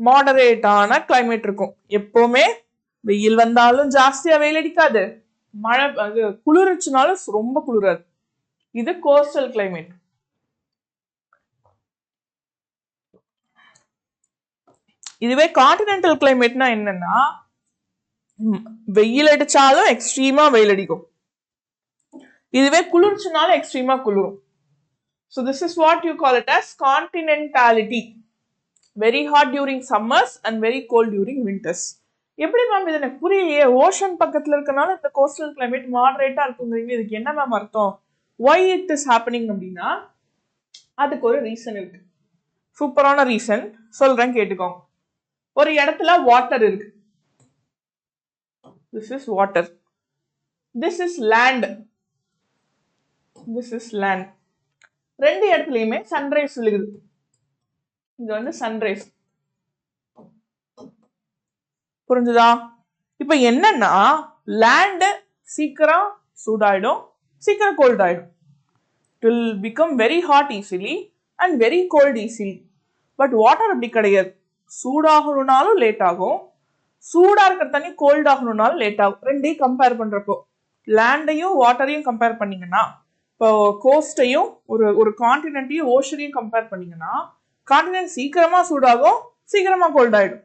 S1: மாடரேட்டான கிளைமேட் இருக்கும். எப்பவுமே வெயில் வந்தாலும் ஜாஸ்தியா வெயில் அடிக்காது, மழை குளிர்ச்சுனாலும் ரொம்ப குளிராது. இது கோஸ்டல் கிளைமேட். இதுவே கான்டினென்டல் கிளைமேட்னா என்னன்னா வெயில் அடிச்சாலும் எக்ஸ்ட்ரீமா வெயில் அடிக்கும், இதுவே குளிர்ச்சினாலும் எக்ஸ்ட்ரீமா குளிரும். So this is what you call it as continentality. Very hot during summers and very cold during winters. எப்படி மேம் இது எனக்கு புரியலையே, ஓஷன் பக்கத்துல இருக்கனால இந்த கோஸ்டல் கிளைமேட் மாடரேட்டா இருக்குங்கிறீங்க, இதுக்கு என்ன மேம் அர்த்தம், why it is happening அப்படின்னா அதுக்கு ஒரு ரீசன் இருக்கு. சூப்பரான ரீசன் சொல்றேன் கேட்டுக்கோங்க. ஒரு இடத்துல வாட்டர் இருக்கு, this is water, this is land, this is land. ரெண்டு இடத்துலயுமே சன்ரைஸ் விழுகுது, இங்க வந்து சன்ரைஸ், புரிஞ்சுதா? இப்ப என்னன்னா லேண்ட் சீக்கிரம் சூடாயிடும், சீக்கிரம் கோல்ட் ஆயிடும். It will become very hot easily and very cold easily. But water அப்படி கிடையாது, சூடாகணும்னாலும் லேட் ஆகும், சூடா இருக்கிற தண்ணி கோல்ட் ஆகணும்னாலும் லேட் ஆகும். ரெண்டையும் கம்பேர் பண்றப்போ லேண்டையும் வாட்டரையும் கம்பேர் பண்ணீங்கன்னா, இப்போ கோஸ்டையும் ஒரு கான்டினென்ட்டையும் ஓஷனையும் கம்பேர் பண்ணீங்கன்னா கான்டினென்ட் சீக்கிரமா சூடாகும், சீக்கிரமா கோல்ட் ஆயிடும்.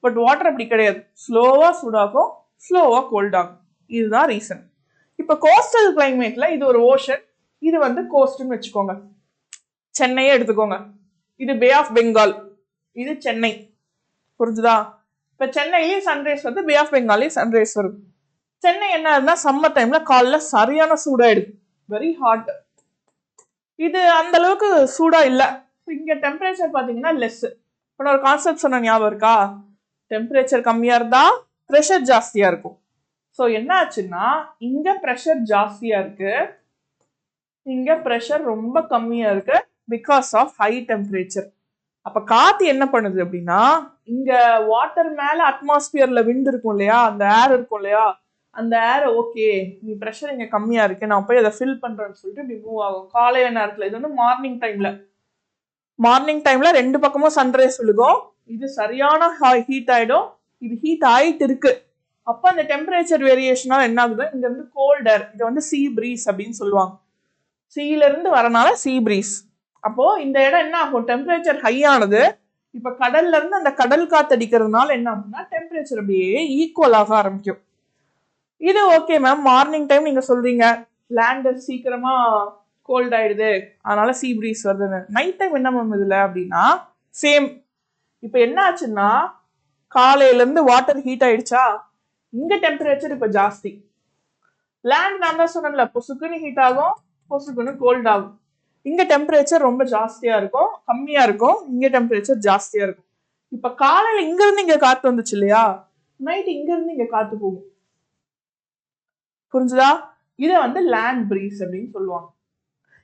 S1: பட் வாட்டர் அப்படி கிடையாது, ஸ்லோவா சூடாகும், ஸ்லோவா கோல்ட் ஆகும். இதுதான் ரீசன். இப்போ கோஸ்டல் கிளைமேட்ல இது ஒரு ஓஷன், இது வந்து கோஸ்ட்னு வச்சுக்கோங்க. சென்னையே எடுத்துக்கோங்க, இது பே ஆஃப் பெங்கால், இது சென்னை, புரிஞ்சுதா? இப்ப சென்னையிலேயே சன்ரைஸ் வருது, பே ஆஃப் பெங்காலையும் சன்ரைஸ் வருது. சென்னை என்ன ஆகுதுன்னா சம்மர் டைம்ல காலைல சரியான சூடாயிடுது, வெரி ஹாட். இது அந்த அளவுக்கு சூடா இல்லை. இங்க டெம்பரேச்சர் பாத்தீங்கன்னா லெஸ். இப்போ ஒரு கான்செப்ட் சொன்ன ஞாபகம் இருக்கா, டெம்பரேச்சர் கம்மியா இருந்தா ப்ரெஷர் ஜாஸ்தியா இருக்கும். ஸோ என்ன ஆச்சுன்னா இங்க ப்ரெஷர் ஜாஸ்தியா இருக்கு, இங்க ப்ரெஷர் ரொம்ப கம்மியா இருக்கு பிகாஸ் ஆஃப் ஹை டெம்பரேச்சர். அப்ப காத்து என்ன பண்ணுது அப்படின்னா, இங்க வாட்டர் மேல அட்மாஸ்பியர்ல விண்ட் இருக்கும் இல்லையா, அந்த ஏர் இருக்கும் இல்லையா, அந்த ஏர் ஓகே நீ ப்ரெஷர் இங்க கம்மியா இருக்கு, நான் போய் அதை ஃபில் பண்றேன்னு சொல்லிட்டு இப்படி மூவ் ஆகும் காலையில நேரத்துல. இது வந்து மார்னிங் டைம்ல ரெண்டு பக்கமும் சன்ரைஸ் விழுகும், இது சரியான ஹீட் ஆயிடும், இது ஹீட் ஆயிட்டு இருக்கு. அப்ப அந்த டெம்பரேச்சர் வேரியேஷனால என்ன ஆகுது, இங்க இருந்து கோல்ட் ஏர், இது வந்து சீ பிரீஸ் அப்படின்னு சொல்லுவாங்க, சீல இருந்து வரனால சீ பிரீஸ். அப்போ இந்த இடம் என்ன ஆகும், டெம்பரேச்சர் ஹை ஆனது, இப்ப கடல்ல இருந்து அந்த கடல் காத்து அடிக்கிறதுனால என்ன ஆகும்னா டெம்பரேச்சர் அப்படியே ஈக்குவல் ஆக ஆரம்பிக்கும். இது ஓகே மேம், மார்னிங் டைம் நீங்க சொல்றீங்க லேண்ட் சீக்கிரமா கோல்ட் ஆயிடுது அதனால சீ பிரீஸ் வருதுன்னு. நைட் டைம் என்ன மேம் இதுல அப்படின்னா சேம். இப்ப என்ன ஆச்சுன்னா காலையில இருந்து வாட்டர் ஹீட் ஆயிடுச்சா, இங்க டெம்பரேச்சர் இப்ப ஜாஸ்தி, லேண்ட் நான் தான் சொன்னேன்ல பொசுக்குன்னு ஹீட் ஆகும், பொசுக்குன்னு கோல்ட் ஆகும். இங்க டெம்பரேச்சர் ரொம்ப ஜாஸ்தியா இருக்கும், கம்மியா இருக்கும், இங்க டெம்பரேச்சர் ஜாஸ்தியா இருக்கும். இப்ப காலையில இங்க இருந்து இங்க காத்து வந்துச்சு இல்லையா, நைட் இங்க இருந்து இங்க காத்து போகும், புரிஞ்சுதா? இதை வந்து லேண்ட் பிரீஸ் அப்படின்னு சொல்லுவாங்க.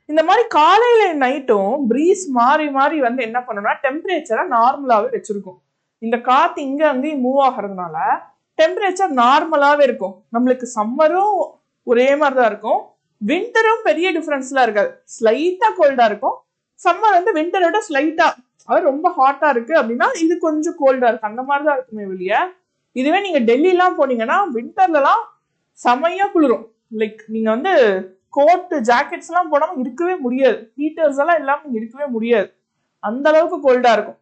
S1: இந்த மாதிரி காலையில நைட்டும் பிரீஸ் மாறி மாறி வந்து என்ன பண்ணணும்னா டெம்பரேச்சரை நார்மலாவே வச்சிருக்கும். இந்த காத்து இங்க அங்கேயும் மூவ் ஆகிறதுனால டெம்பரேச்சர் நார்மலாவே இருக்கும். நம்மளுக்கு சம்மரும் ஒரே மாதிரிதான் இருக்கும், விண்டரும் பெரிய டிஃபரன்ஸ்லாம் இருக்காது, ஸ்லைட்டா கோல்டா இருக்கும். சம்மர் வந்து விண்டரோட ஸ்லைட்டா, அது ரொம்ப ஹாட்டா இருக்கு அப்படின்னா இது கொஞ்சம் கோல்டா இருக்கு, அந்த மாதிரிதான் இருக்குமே வெளியே. இதுவே நீங்க டெல்லி எல்லாம் போனீங்கன்னா விண்டர்லாம் செமையா குளிரும். லைக் நீங்க வந்து கோட் ஜாக்கெட்ஸ் எல்லாம் போடாம இருக்கவே முடியாது, ஹீட்டர்ஸ் எல்லாம் இல்லாம இருக்கவே முடியாது, அந்த அளவுக்கு கோல்டா இருக்கும்.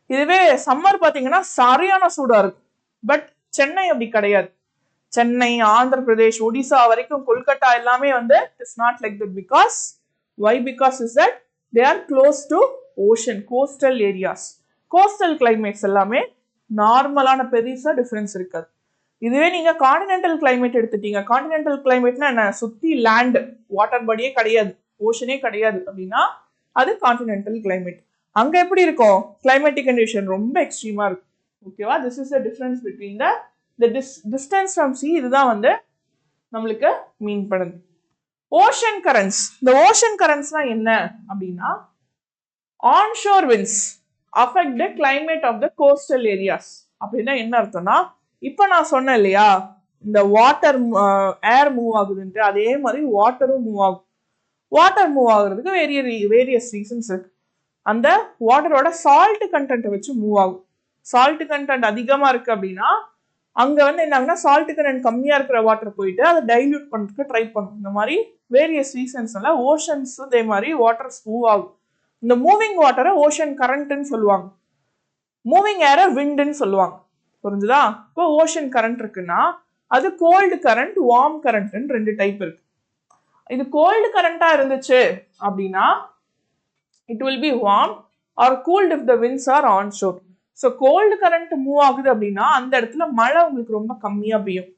S1: இதுவே சம்மர் பாத்தீங்கன்னா சரியான சூடா இருக்கும். பட் சென்னை அப்படி கிடையாது. சென்னை, ஆந்திர பிரதேஷ், ஒடிசா வரைக்கும், கொல்கட்டா எல்லாமே வந்து it's not like that. Because why? Because is that they are close to ocean, coastal areas. Coastal climates எல்லாமே நார்மலான பெருசா டிஃபரன்ஸ் இருக்காது. இதுவே நீங்க கான்டினென்டல் கிளைமேட் எடுத்துட்டீங்க, கான்டினென்டல் கிளைமேட்னா என்ன, சுத்தி லேண்ட், வாட்டர் பாடியே கிடையாது, ஓஷனே கிடையாது அப்படின்னா அது கான்டினென்டல் கிளைமேட். அங்க எப்படி இருக்கும், கிளைமேட்டிக் கண்டிஷன் ரொம்ப எக்ஸ்ட்ரீமா இருக்கும். ஓகேவா? This is the difference between the distance from sea. இதுதான் வந்து நம்மளுக்கு மீன் பண்ணுது. Ocean currents. இந்த ஓஷன் கரண்ட்ஸ்னா என்ன அப்படின்னா onshore winds affect the climate of the coastal areas. அப்படின்னா என்ன அர்த்தம்னா, இப்ப நான் சொன்னேன் இல்லையா இந்த வாட்டர் ஏர் மூவ் ஆகுதுன்ட்டு, அதே மாதிரி வாட்டரும் மூவ் ஆகும். வாட்டர் மூவ் ஆகுறதுக்கு வேரியஸ் ரீசன்ஸ் இருக்கு. அந்த வாட்டரோட சால்ட் கண்டென்ட்டை வச்சு மூவ் ஆகும். சால்ட் கண்டென்ட் அதிகமா இருக்கு அப்படின்னா அங்க வந்து என்ன ஆகுனா சால்ட் கரண்ட் கம்மியா இருக்கிற வாட்டர் போயிட்டு அதை டைல்யூட் பண்றதுக்கு ட்ரை பண்ணும். இந்த மாதிரி வேரியஸ் ரீசன்ஸ்னால ஓஷன்ஸ் இதே மாதிரி வாட்டர்ஸ் மூவ் ஆகும். இந்த மூவிங் வாட்டரை ஓஷன் கரண்ட்னு சொல்லுவாங்க, மூவிங் ஏரை விண்டுன்னு சொல்லுவாங்க. புரிஞ்சுதா? இப்போ ஓஷன் கரண்ட் இருக்குன்னா அது கோல்டு கரண்ட், வார்ம் கரண்ட்னு 2 டைப் இருக்கு. இது கோல்டு கரண்டா இருந்துச்சு அப்படின்னா it will be warm or cooled if the winds are onshore. So cold current move ஆகுது அப்படின்னா அந்த இடத்துல மழை உங்களுக்கு ரொம்ப கம்மியா பெய்யும்.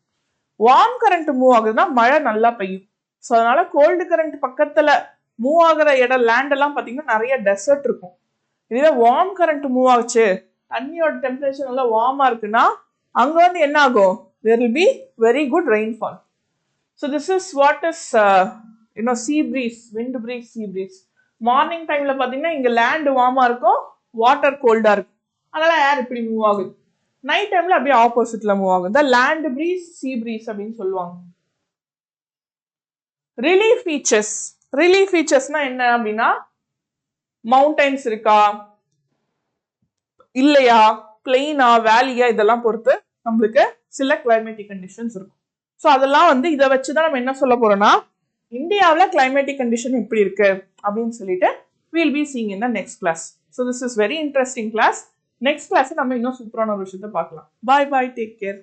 S1: வார்ம் கரண்ட் மூவ் ஆகுதுன்னா மழை நல்லா பெய்யும். ஸோ அதனால கோல்டு கரண்ட் பக்கத்துல மூவ் ஆகிற இடம் லேண்ட் எல்லாம் பார்த்தீங்கன்னா நிறைய டெசர்ட் இருக்கும். இதுவே வார்ம் கரண்ட் மூவ் ஆகுச்சு, தண்ணியோட டெம்பரேச்சர் நல்லா வார்மா இருக்குன்னா அங்க வந்து என்ன ஆகும், there will be very good rainfall. So this is what is sea breeze, wind breeze, sea breeze. Morning டைம்ல பாத்தீங்கன்னா இங்க லேண்ட் வார்மா இருக்கும், வாட்டர் கோல்டா இருக்கும், அதனால ஏர் இப்படி மூவ் ஆகுது. நைட் டைம்ல அப்படியே ஆப்போசிட்ல மூவ் ஆகும். இந்த லேண்ட் பிரீஸ், சீ பிரீஸ் அப்படின்னு சொல்லுவாங்க. ரிலீஃப் ஃபீச்சர்ஸ், ரிலீஃப் ஃபீச்சர்ஸ்னா என்ன அப்படின்னா மவுண்டைன்ஸ் இருக்கா இல்லையா, பிளெயினா வேலியா, இதெல்லாம் பொறுத்து நம்மளுக்கு சில கிளைமேட்டிக் கண்டிஷன்ஸ் இருக்கும். ஸோ அதெல்லாம் வந்து இதை வச்சுதான் நம்ம என்ன சொல்ல போறோம்னா இந்தியாவில் கிளைமேட்டிக் கண்டிஷன் எப்படி இருக்கு அப்படின்னு சொல்லிட்டு we'll be seeing in the next class. So this is very interesting class. Next class நம்ம இன்னும் சூப்பரான ஒரு விஷயத்தை பார்க்கலாம். Bye bye, take care.